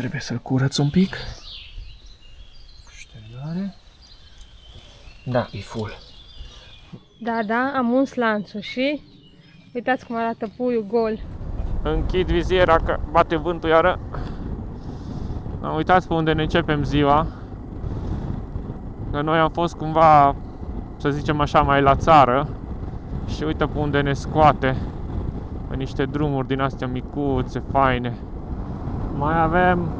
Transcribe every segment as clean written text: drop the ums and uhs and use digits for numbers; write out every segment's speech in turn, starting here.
Trebuie să-l curăț un pic. Ștergare. Da, e full. Da, am uns lanțul și uitați cum arată puiul gol. Închid viziera că bate vântul iară. Uitați pe unde ne începem ziua. Că noi am fost cumva, să zicem așa, mai la țară. Și uite pe unde ne scoate. Pe niște drumuri din astea micuțe, faine. Mai avem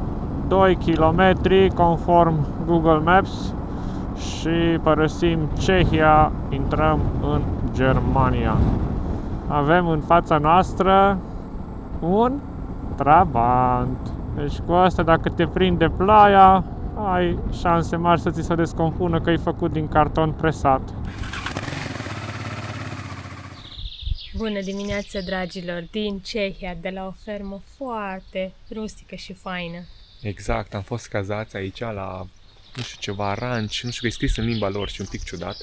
2 km conform Google Maps și părăsim Cehia, intrăm în Germania. Avem în fața noastră un Trabant. Deci cu asta, dacă te prinde ploaia, ai șanse mari să ți se descompună, că e făcut din carton presat. Bună dimineața, dragilor, din Cehia, de la o fermă foarte rustică și faină. Exact, am fost cazați aici la, nu știu, ceva ranch, nu știu că e scris în limba lor și un pic ciudat,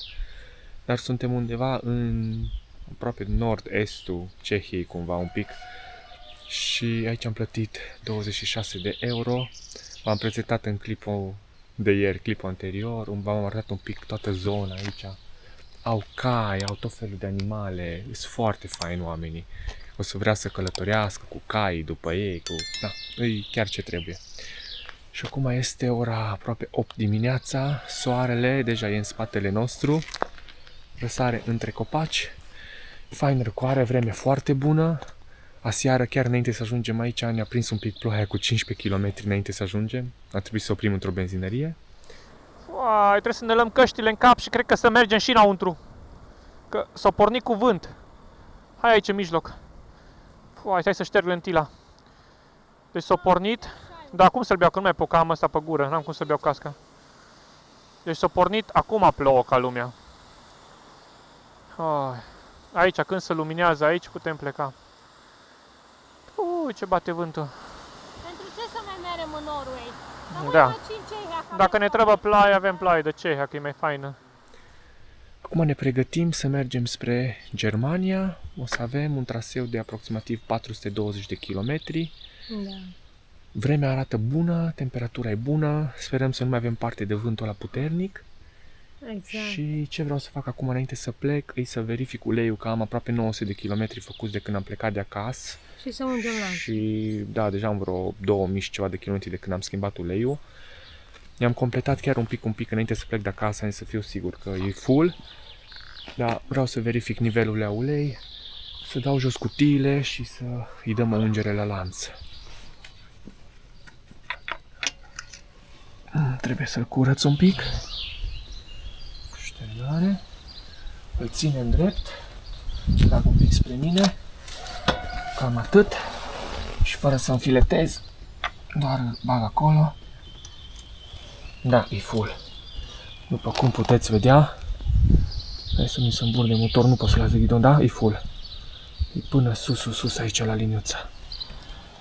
dar suntem undeva în aproape nord-estul Cehiei, cumva, un pic. Și aici am plătit 26 de euro. V-am prezentat în clipul de ieri, clipul anterior, v-am arătat un pic toată zona aici. Au cai, au tot felul de animale, sunt foarte faini oamenii. O să vrea să călătorească cu cai după ei, cu... Da, e chiar ce trebuie. Și acum este ora aproape 8 dimineața, soarele deja e în spatele nostru, răsare între copaci, fain răcoare, vreme foarte bună. Aseară, chiar înainte să ajungem aici, ne-a prins un pic ploaia cu 15 km înainte să ajungem. A trebuit să oprim într-o benzinărie. Uai, trebuie să ne luăm căștile în cap și cred că să mergem și înăuntru. Că s-a pornit cu vânt. Hai aici în mijloc. Uai, stai să șterg lentila. Deci s-a pornit. Dar cum să-l beau? Că nu mai pot, că am ăsta pe gură. N-am cum să beau casca. Deci s-a pornit, acum plouă ca lumea. Aici, când se luminează aici, putem pleca. Ce bate vântul. Pentru ce să mai merem în Norway? Da. Dacă ne trebuie ploaie, avem ploaie de Cehia, că e mai faină. Acum ne pregătim să mergem spre Germania. O să avem un traseu de aproximativ 420 de kilometri. Da. Vremea arată bună, temperatura e bună. Sperăm să nu mai avem parte de vântul ăla puternic. Exact. Și ce vreau să fac acum înainte să plec e să verific uleiul, că am aproape 900 de kilometri făcuți de când am plecat de acasă. Și să ungem la. Și da, deja am vreo 2000 și ceva de kilometri de când am schimbat uleiul. I-am completat chiar un pic înainte să plec de acasă, să fiu sigur că e full. Dar vreau să verific nivelul la ulei, să dau jos cutiile și să îi dăm o ungere la lanț. Trebuie să-l curăț un pic. Ștergare. Îl ținem drept. Trag un pic spre mine. Cam atât. Și fără să înfiletez, doar îl bag acolo. Da, e full. După cum puteți vedea, hai să nu se îmburde motor, nu pot să las de ghidon, da? E full. E până sus aici la liniuță.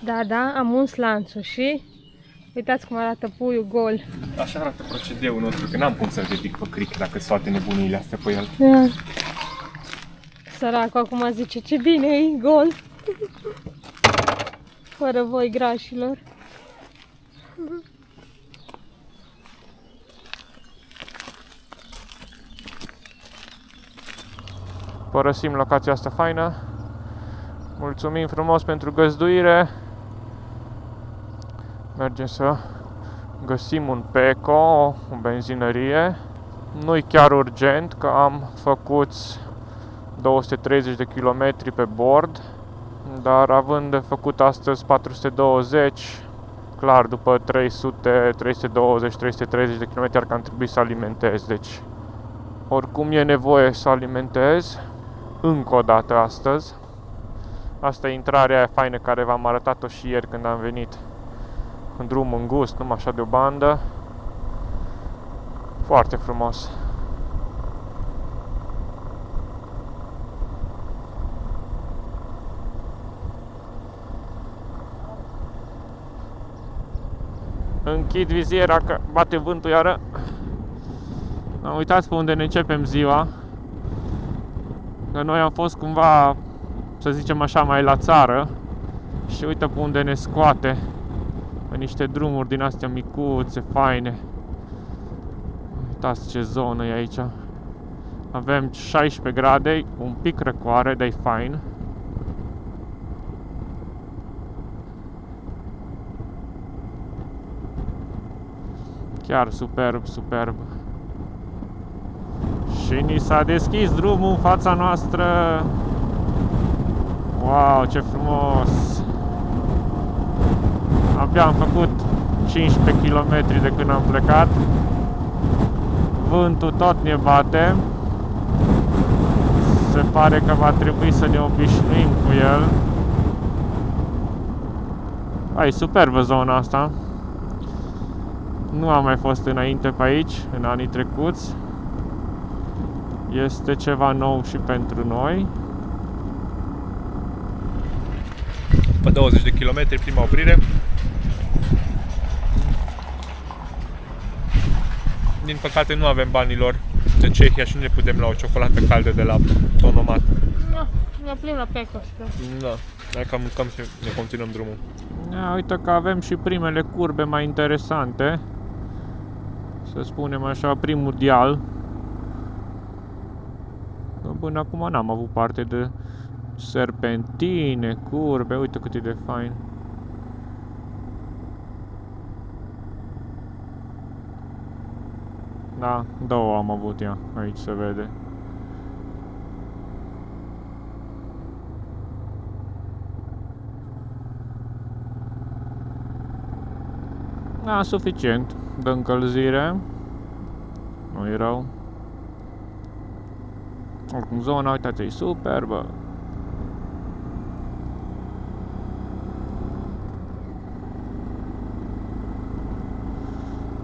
Da, am uns lanțul și uitați cum arată puiul gol. Așa arată procedeul nostru, că n-am cum să-l ridic pe cric dacă sunt toate nebunile astea pe el. Da. Săracul acum zice, ce bine e gol. Fără voi, grașilor. Părăsim locația asta faină. Mulțumim frumos pentru găzduire. Mergem să găsim un Peco, o benzinărie. Nu-i chiar urgent, că am făcut 230 de kilometri pe bord, dar având de făcut astăzi 420, clar după 320, 330 de kilometri ar cam trebui să alimentez, deci oricum e nevoie să alimentez încă o dată astăzi. Asta e intrarea aia faină care v-am arătat-o și ieri când am venit în drum îngust, numai așa de o bandă. Foarte frumos. Închid viziera că bate vântul iară. Uitați pe unde ne începem ziua. Că noi am fost cumva, să zicem așa, mai la țară. Și uite pe unde ne scoate. Pe niște drumuri din astea micuțe, faine. Uitați ce zonă e aici. Avem 16 grade, un pic răcoare, dar e fain. Chiar superb, superb. Și ni s-a deschis drumul în fața noastră. Wow, ce frumos! Abia am făcut 15 km de când am plecat. Vântul tot ne bate. Se pare că va trebui să ne obișnuim cu el. E superbă zona asta. Nu am mai fost înainte pe aici, în anii trecuți. Este ceva nou și pentru noi. Pe 20 de kilometri, prima oprire. Din păcate nu avem banilor de Cehia și nu ne putem lua o ciocolată caldă de la Tonomat. Ne oprim la Pecos. Da, hai că mâncăm și ne continuăm drumul. Uite că avem și primele curbe mai interesante. Să spunem așa, primul deal. Până acum n-am avut parte de serpentine, curbe, uite cât e de fain. Da, două am avut ea, aici se vede. Da, suficient de încălzire. Nu e rău. Oricum zona, uitați, e superbă.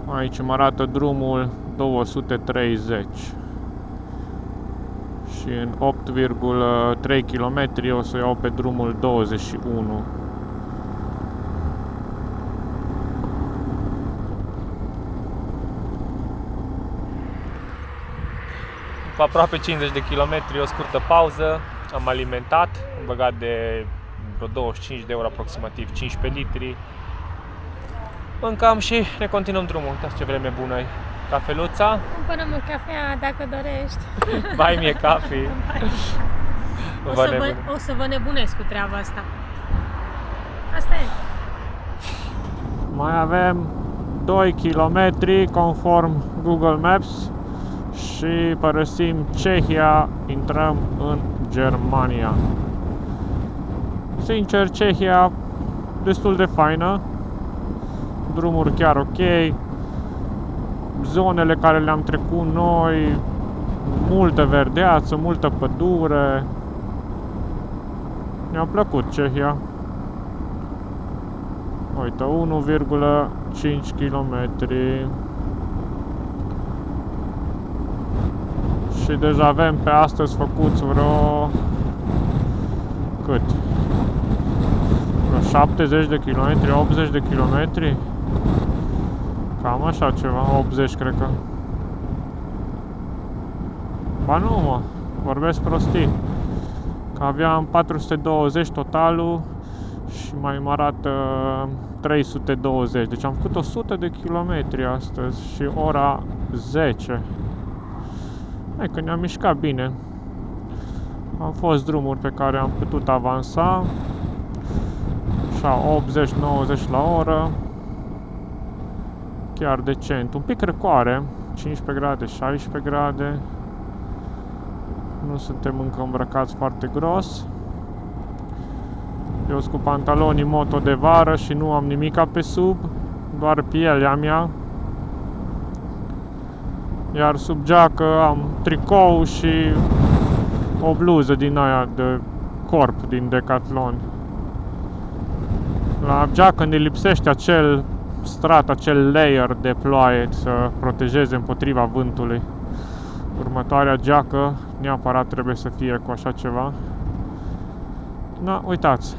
Aici îmi arată drumul 230. Și în 8,3 km o să iau pe drumul 21. După aproape 50 de kilometri, o scurtă pauză, am alimentat, am băgat de vreo 25 de euro aproximativ, 15 litri. Mâncam și ne continuăm drumul. Uitați ce vreme bună e. Cafeluța. Cumpărăm o cafea dacă dorești. Bai mie cafe. O să vă nebunesc cu treaba asta. Asta e. Mai avem 2 km conform Google Maps și părăsim Cehia, intrăm în Germania. Sincer, Cehia destul de faină, drumuri chiar ok, zonele care le-am trecut noi, multă verdeață, multă pădure. Mi-a plăcut Cehia. Uite, 1,5 km. Și deja avem pe astăzi făcuți vreo... cât? Vreo 70 de km, 80 de km? Cam așa ceva, 80 cred că. Ba nu mă, vorbesc prostii. Că aveam 420 totalul și mai mă arată 320. Deci am făcut 100 de kilometri astăzi și ora 10. Hai că ne-am mișcat bine. Au fost drumuri pe care am putut avansa. Așa, 80-90 la oră. Chiar decent. Un pic răcoare. 15 grade, 16 grade. Nu suntem încă îmbrăcați foarte gros. Eu sunt cu pantaloni moto de vară și nu am nimica pe sub. Doar pielea mea. Iar sub geacă am tricou și o bluză din aia de corp din Decathlon. La geacă ne lipsește acel strat, acel layer de ploaie să protejeze împotriva vântului. Următoarea geacă neapărat trebuie să fie cu așa ceva. Na, uitați.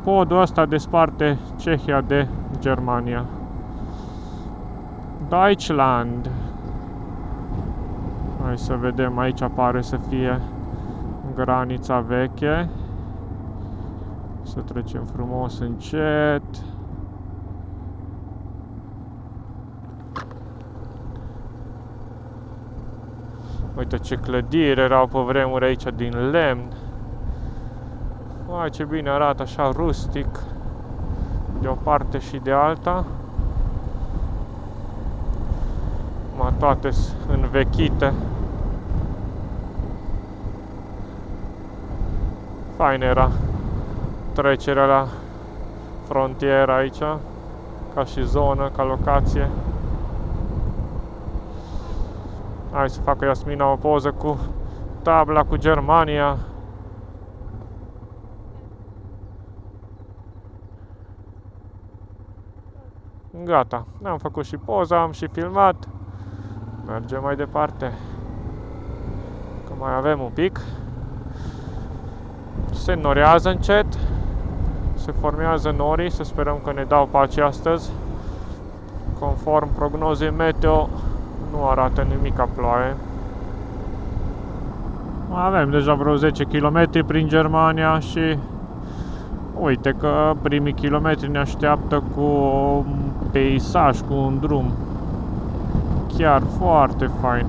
Podul ăsta desparte Cehia de Germania. Deutschland. Hai să vedem, aici pare să fie granița veche. Să trecem frumos încet. Uite ce clădiri erau pe vremuri aici din lemn. Uai, ce bine arată așa rustic, de o parte și de alta. Toate învechite. Fain era trecerea la frontieră aici, ca și zonă, ca locație. Hai să facă Iasmina o poză cu tabla cu Germania. Gata, am făcut și poza, am și filmat. Mergem mai departe. Că mai avem un pic. Se norează încet. Se formează norii. Să sperăm că ne dau pace astăzi. Conform prognozei meteo, nu arată nimica ploaie. Avem deja vreo 10 km prin Germania și uite că primii kilometri ne așteaptă cu un peisaj, cu un drum chiar foarte fain.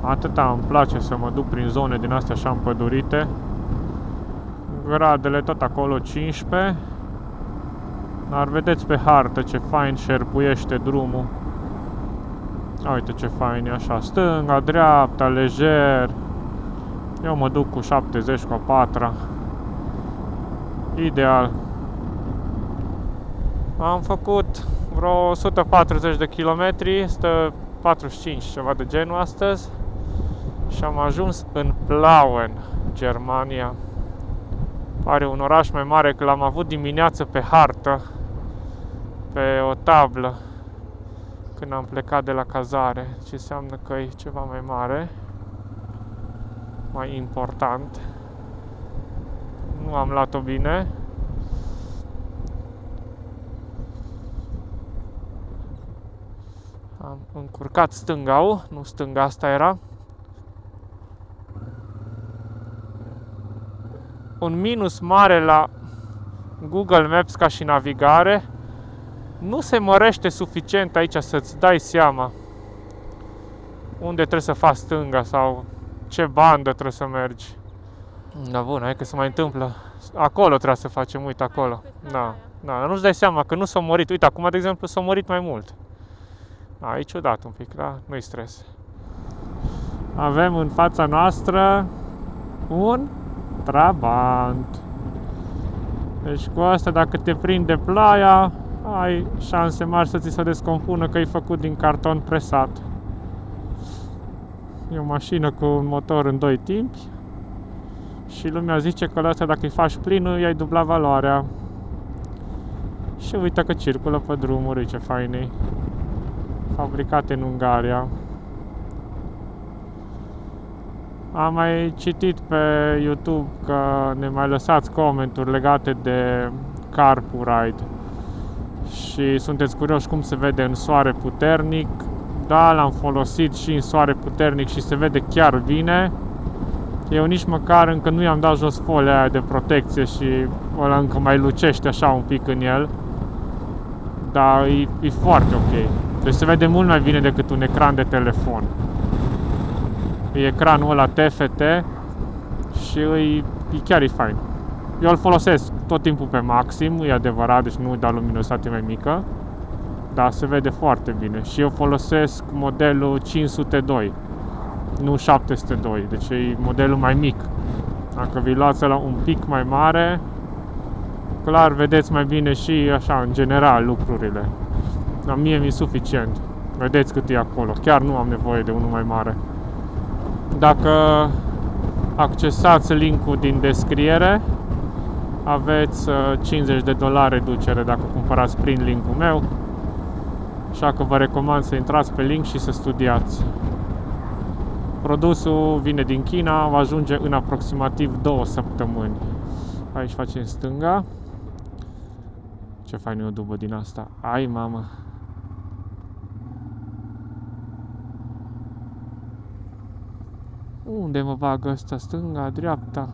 Atâta îmi place să mă duc prin zone din astea așa împădurite. Gradele tot acolo 15. Dar vedeți pe hartă ce fain șerpuiește drumul. Uite ce fain e așa, stânga, dreapta, lejer. Eu mă duc cu 70 cu a patra. Ideal. Am făcut vreo 140 de kilometri, 145, ceva de genul astăzi. Și am ajuns în Plauen, Germania. Pare un oraș mai mare, că l-am avut dimineață pe hartă, pe o tablă, când am plecat de la cazare. Ce înseamnă că e ceva mai mare, mai important. Nu am luat-o bine. Am încurcat stânga, nu stânga asta era. Un minus mare la Google Maps ca și navigare, nu se mărește suficient aici să-ți dai seama unde trebuie să faci stânga sau ce bandă trebuie să mergi. Da, bun, hai că se mai întâmplă. Acolo trebuie să facem, uite acolo. Da, da, nu-ți dai seama că nu s-a mărit. Uite, acum, de exemplu, s-a mărit mai mult. Da, e ciudat un pic, da? Nu-i stres. Avem în fața noastră un Trabant. Deci cu asta, dacă te prinde ploaia, ai șanse mari să ți se descompună, că e făcut din carton presat. E o mașină cu un motor în 2 timpi și lumea zice că la asta, dacă îi faci plinul, i-ai dublat valoarea. Și uite că circulă pe drumuri, ce fain e. Fabricate în Ungaria. Am mai citit pe YouTube că ne mai lăsați comenturi legate de Carpuride și sunteți curioși cum se vede în soare puternic. Da, l-am folosit și în soare puternic și se vede chiar bine. Eu nici măcar încă nu i-am dat jos folia aia de protecție și ăla încă mai lucește așa un pic în el. Dar e foarte ok. Deci se vede mult mai bine decât un ecran de telefon. E ecranul ăla TFT și chiar e fain. Eu îl folosesc tot timpul pe maxim, e adevărat, deci nu dau luminositate mai mică, dar se vede foarte bine. Și eu folosesc modelul 502, nu 702, deci e modelul mai mic. Dacă vi luați la un pic mai mare, clar vedeți mai bine și așa, în general, lucrurile. Dar mie mi-e suficient. Vedeți cât e acolo, chiar nu am nevoie de unul mai mare. Dacă accesați linkul din descriere, aveți $50 reducere dacă cumpărați prin linkul meu. Așa că vă recomand să intrați pe link și să studiați. Produsul vine din China, va ajunge în aproximativ 2 săptămâni. Aici facem stânga. Ce fain e o dubă din asta. Ai, mamă! Unde mă bagă ăsta? Stânga, dreapta?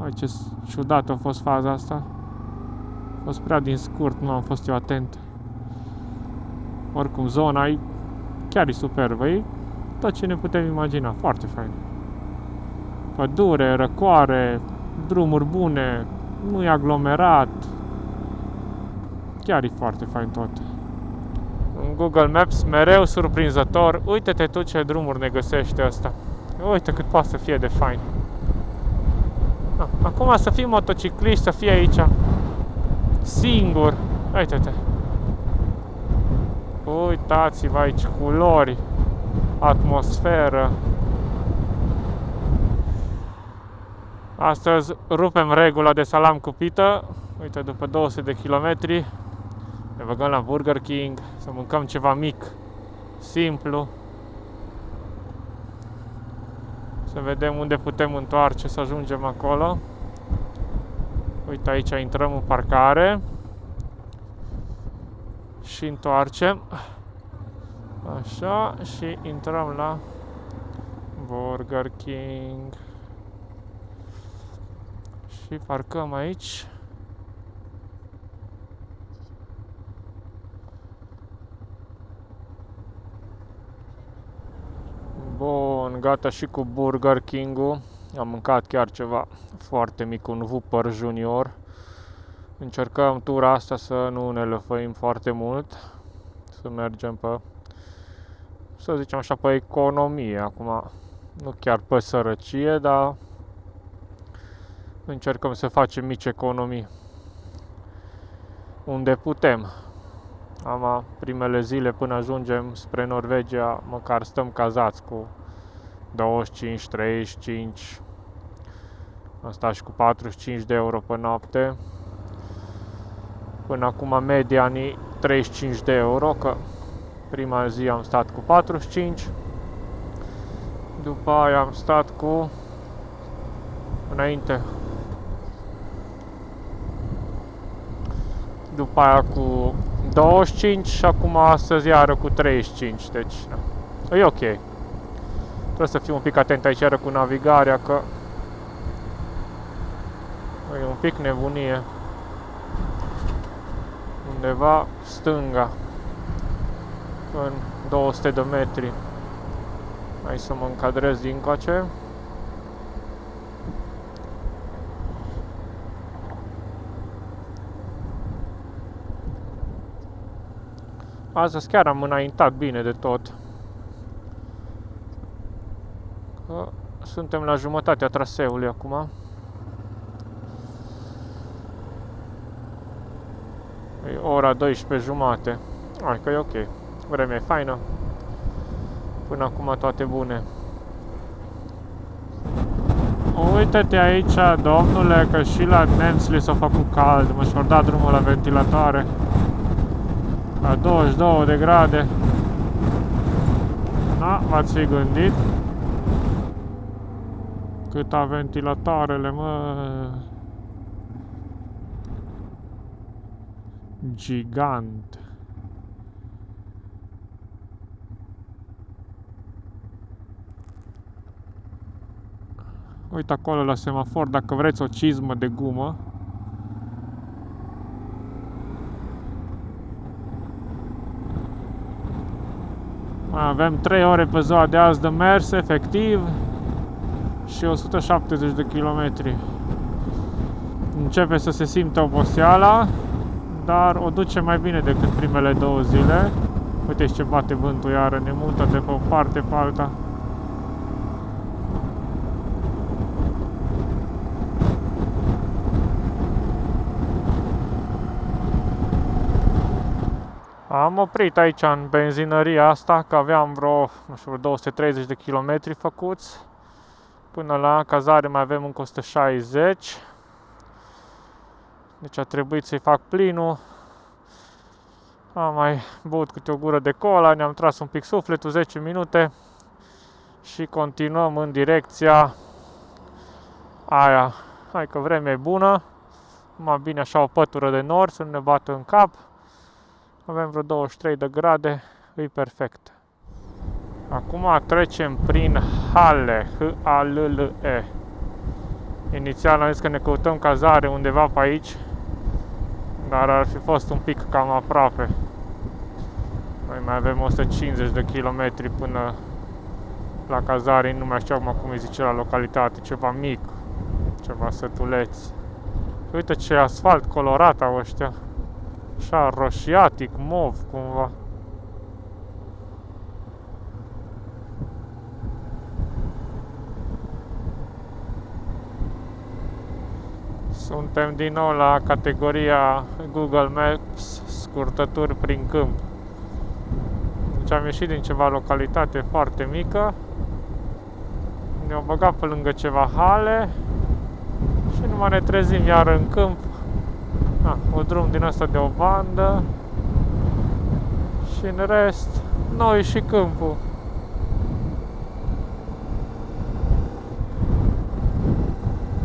Ai, ce ciudat a fost faza asta. A fost prea din scurt, nu am fost eu atent. Oricum, zona e chiar e superbă, e tot ce ne putem imagina, foarte fain. Pădure, răcoare, drumuri bune, nu e aglomerat, chiar e foarte fain tot. În Google Maps, mereu surprinzător, uite-te tu ce drumuri ne găsește ăsta. Uite cât poate să fie de fain. Acum să fii motociclist, să fii aici singur, uite-te. Uitați-vă aici, culori, atmosferă. Astăzi rupem regula de salam cu pită. Uite, după 200 de kilometri ne băgăm la Burger King să mâncăm ceva mic, simplu. Să vedem unde putem întoarce, să ajungem acolo. Uite, aici intrăm în parcare și întoarcem. Așa, și intrăm la Burger King. Și parcăm aici. Bun, gata și cu Burger King-ul. Am mâncat chiar ceva foarte mic, un Whopper Junior. Încercăm tura asta să nu ne lăfăim foarte mult. Să mergem pe, să zicem așa, pe economie. Acum, nu chiar pe sărăcie, dar încercăm să facem mici economii unde putem. Ama primele zile până ajungem spre Norvegia, măcar stăm cazați cu 25, 35, am stat și cu 45 de euro pe noapte. Până acum media ni 35 de euro, că prima zi am stat cu 45, după aia am stat cu, înainte, după aia cu 25 și acum astăzi iară cu 35, deci e ok. Trebuie să fim un pic atent aici iară cu navigarea, că e un pic nebunie. Undeva stânga, în 200 de metri. Hai să mă încadrez dincoace. Astăzi chiar am înaintat bine de tot. Că suntem la jumătatea traseului acum. E ora 12:30. Hai că e ok. Vremea e faină. Până acum toate bune. Uite-te aici, domnule, că și la nemți li s-a făcut cald. Mă și-au dat drumul la ventilatoare. La 22 de grade. Na, v-ați fi gândit? Cât a ventilatoarele, mă... Gigant. Uite acolo la semafor, dacă vreți o cizmă de gumă. Mai avem 3 ore pe ziua de azi de mers, efectiv, și 170 de kilometri. Începe să se simte oboseala, dar o duce mai bine decât primele 2 zile. Uite ce bate vântul iară, ne mută de pe o parte pe alta. Am oprit aici în benzinăria asta, că aveam vreo, nu știu, 230 de kilometri făcuți. Până la cazare mai avem încă 160. Deci a trebuit să-i fac plinul. Am mai băut câte o gură de cola, ne-am tras un pic sufletul, 10 minute. Și continuăm în direcția aia. Hai că vremea e bună. Mai bine așa o pătură de nord să nu ne bată în cap. Avem vreo 23 de grade, e perfect. Acum trecem prin Halle, H-A-L-L-E. Inițial am zis că ne căutăm cazare undeva pe aici, dar ar fi fost un pic cam aproape. Noi mai avem 150 de kilometri până la cazare, nu mai știu acum cum îi zice la localitate, ceva mic, ceva sătuleț. Uite ce asfalt colorat au ăștia, așa roșiatic, mov cumva. Suntem din nou la categoria Google Maps, scurtături prin câmp. Deci am ieșit din ceva localitate foarte mică, ne-au băgat pe lângă ceva hale și nu mai ne trezim iar în câmp. Un drum din asta de o bandă și în rest noi și câmpul.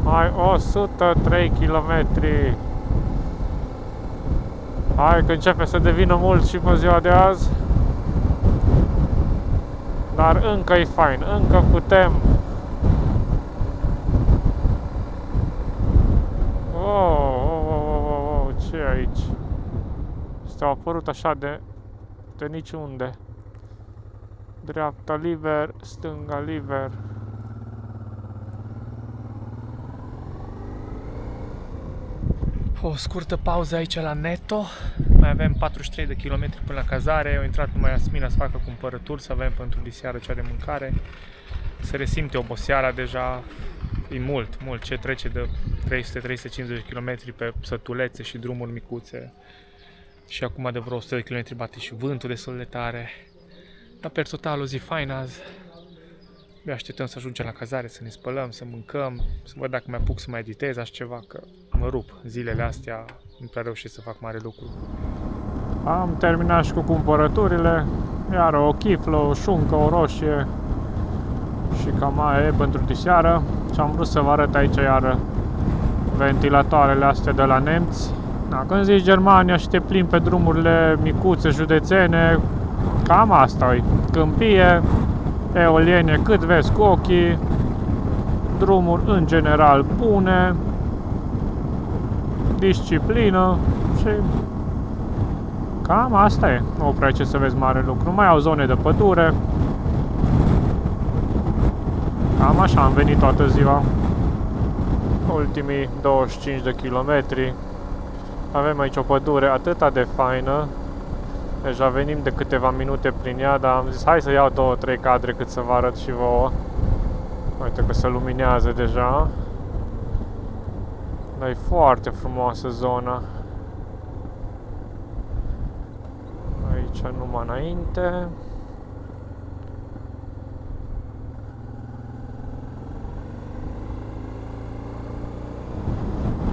Mai 103 km. Hai că începe să devină mult și pe ziua de azi. Dar încă e fain, încă putem. Ce e aici? Au apărut așa de niciunde. Dreapta liber, stânga liber. O scurtă pauză aici la Netto. Mai avem 43 de kilometri până la cazare. Au intrat numai Asmina să facă cumpărături, să avem pentru diseară cea de mâncare. Se resimte oboseala deja. E mult. Ce trece de 300-350 km pe sătulețe și drumuri micuțe. Și acum de vreo 100 de km bate și vântul destul de tare. Dar per total o zi faină azi. Abia așteptăm să ajungem la cazare, să ne spălăm, să mâncăm, să văd dacă mai apuc să mai editez așa ceva, că mă rup zilele astea, nu prea reușesc să fac mare lucru. Am terminat și cu cumpărăturile, iar o chiflă, o șuncă, o roșie și cam aia e pentru diseară. Și am vrut să vă arăt aici iar ventilatoarele astea de la nemți. Când zici Germania și te plimbi pe drumurile micuțe, județene, cam asta e. Câmpie, eoliene cât vezi cu ochii, drumuri în general bune, disciplină și cam asta e. Nu prea ce să vezi mare lucru. Nu mai au zone de pădure. Cam așa am venit toată ziua. Ultimii 25 de kilometri. Avem aici o pădure atâta de faină. Deja venim de câteva minute prin ea, dar am zis hai să iau 2-3 cadre cât să vă arăt și vouă. Uite că se luminează deja. Dar e foarte frumoasă zona. Aici numai înainte.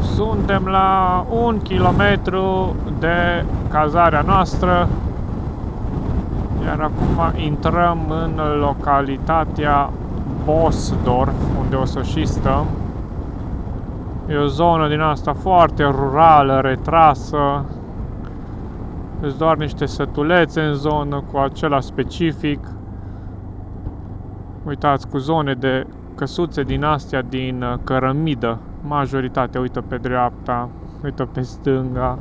Suntem la 1 kilometru de cazarea noastră, iar acum intrăm în localitatea Bosdorf, unde o să și stăm. E o zonă din asta foarte rurală, retrasă. Sunt doar niște sătulețe în zonă cu acela specific. Uitați, cu zone de căsuțe din astea din cărămidă. Majoritatea, uite pe dreapta, uite pe stânga.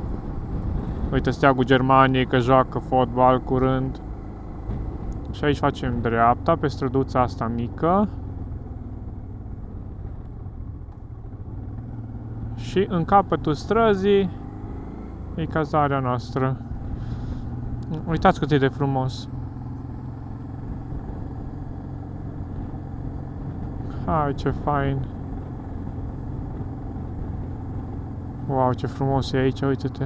Uite steagul Germaniei că joacă fotbal curând. Și aici facem dreapta pe străduța asta mică. Și în capătul străzii e cazarea noastră. Uitați cât e de frumos. Hai, ce fain. Wow, ce frumos e aici, uite-te.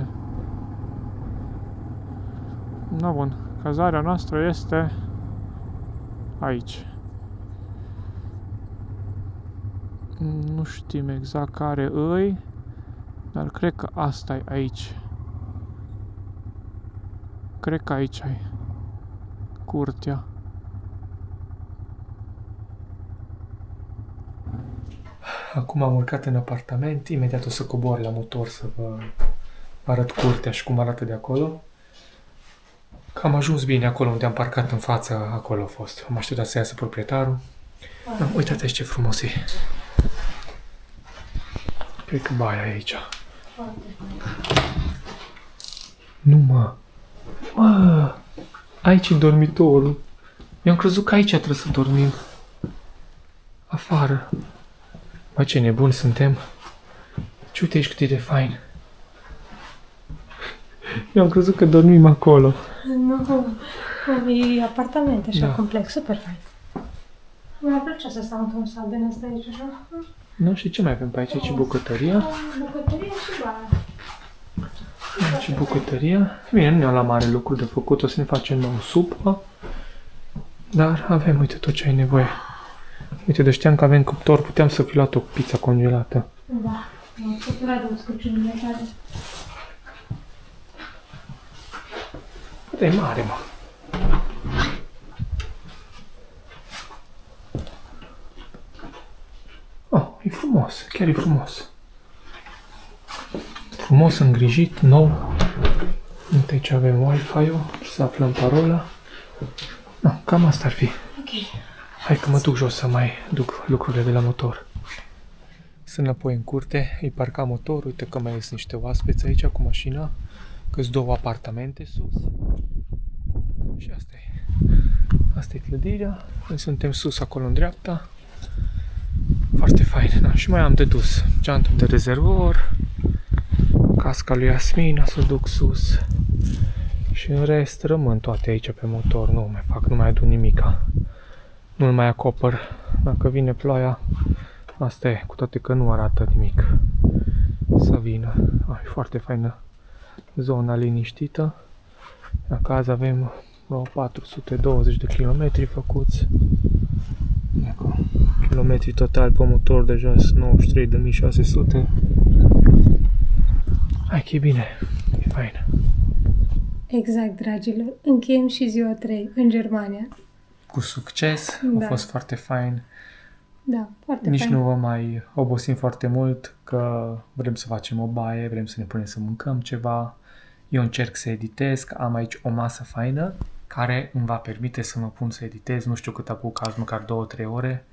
Da, bun. Cazarea noastră este aici. Nu știm exact care îi, dar cred că asta e aici. Cred că aici e curtea. Acum am urcat în apartament, imediat o să cobor la motor să vă arăt curtea și cum arată de acolo. Că am ajuns bine acolo unde am parcat în față, acolo a fost. Am așteptat să iasă proprietarul. Uitați ce frumos e. Cred că baia e aici. Nu, mă! Aici e dormitorul. Eu am crezut că aici trebuie să dormim. Afară. Bă, ce nebuni suntem. Ce uite aici cât e de fain. Eu am crezut că dormim acolo. Nu, e apartament așa, Da. complex, super fain. Mi-ar plăcea să stau într-un sat din ăsta aici, așa. Nu, și ce mai avem pe aici? Aici e bucătăria. Bucătărie și bar. Aici e bucătăria. Bine, nu ne-am la mare lucru de făcut. O să ne facem nou supă. Dar avem, uite, tot ce ai nevoie. Uite, de știam că avem cuptor. Puteam să fi luat o pizza congelată. Da, am săturat de uscăciunile tale. Uite, e mare, mă. Oh, e frumos. Chiar e frumos. Frumos, îngrijit, nou. Uite, aici avem Wi-Fi-ul. Să aflăm parola. No, cam asta ar fi. Ok. Hai că mă duc jos să mai duc lucrurile de la motor. Sunt înapoi în curte, îi parca motorul, uite că mai sunt niște oaspeți aici cu mașina, că-s 2 apartamente sus. Și asta e. Asta e clădirea. Noi suntem sus acolo în dreapta. Foarte fain. Da, și mai am de dus geantă de rezervor, casca lui Asmina să duc sus. Și în rest rămân toate aici pe motor, nu mai fac, nu mai adun nimica. Nu-l mai acopăr. Dacă vine ploaia, asta e, cu toate că nu arată nimic. Să vină. E foarte faină zona liniștită. Acasă avem vreo 420 de kilometri făcuți. Acolo. Kilometri total pe motor deja sunt 93.600. Hai că e bine, e fain. Exact, dragilor. Încheiem și ziua 3 în Germania. Cu succes, Da. a fost foarte fain. Da, foarte Nici fain. nu vă mai obosim foarte mult, că vrem să facem o baie, vrem să ne punem să mâncăm ceva. Eu încerc să editez, că am aici o masă faină care îmi va permite să mă pun să editez, nu știu cât apuc azi, măcar 2-3 ore,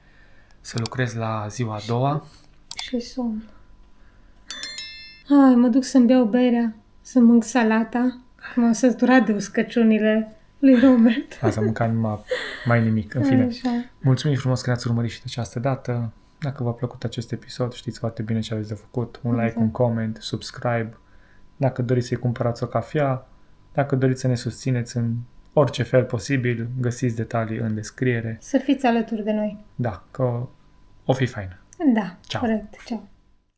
să lucrez la ziua a doua. Și somn. Hai, mă duc să-mi beau berea, să mânc salata. M-am săturat de uscăciunile lui Robert. Azi am mâncat mai nimic, în fine. Așa. Mulțumim frumos că ne-ați urmărit și de această dată. Dacă v-a plăcut acest episod, știți foarte bine ce aveți de făcut. Un like, Exact. un comment, subscribe. Dacă doriți să-i cumpărați o cafea, dacă doriți să ne susțineți în orice fel posibil, găsiți detalii în descriere. Să fiți alături de noi. Da, că o fi fain. Da, Ciao. corect. Ceau.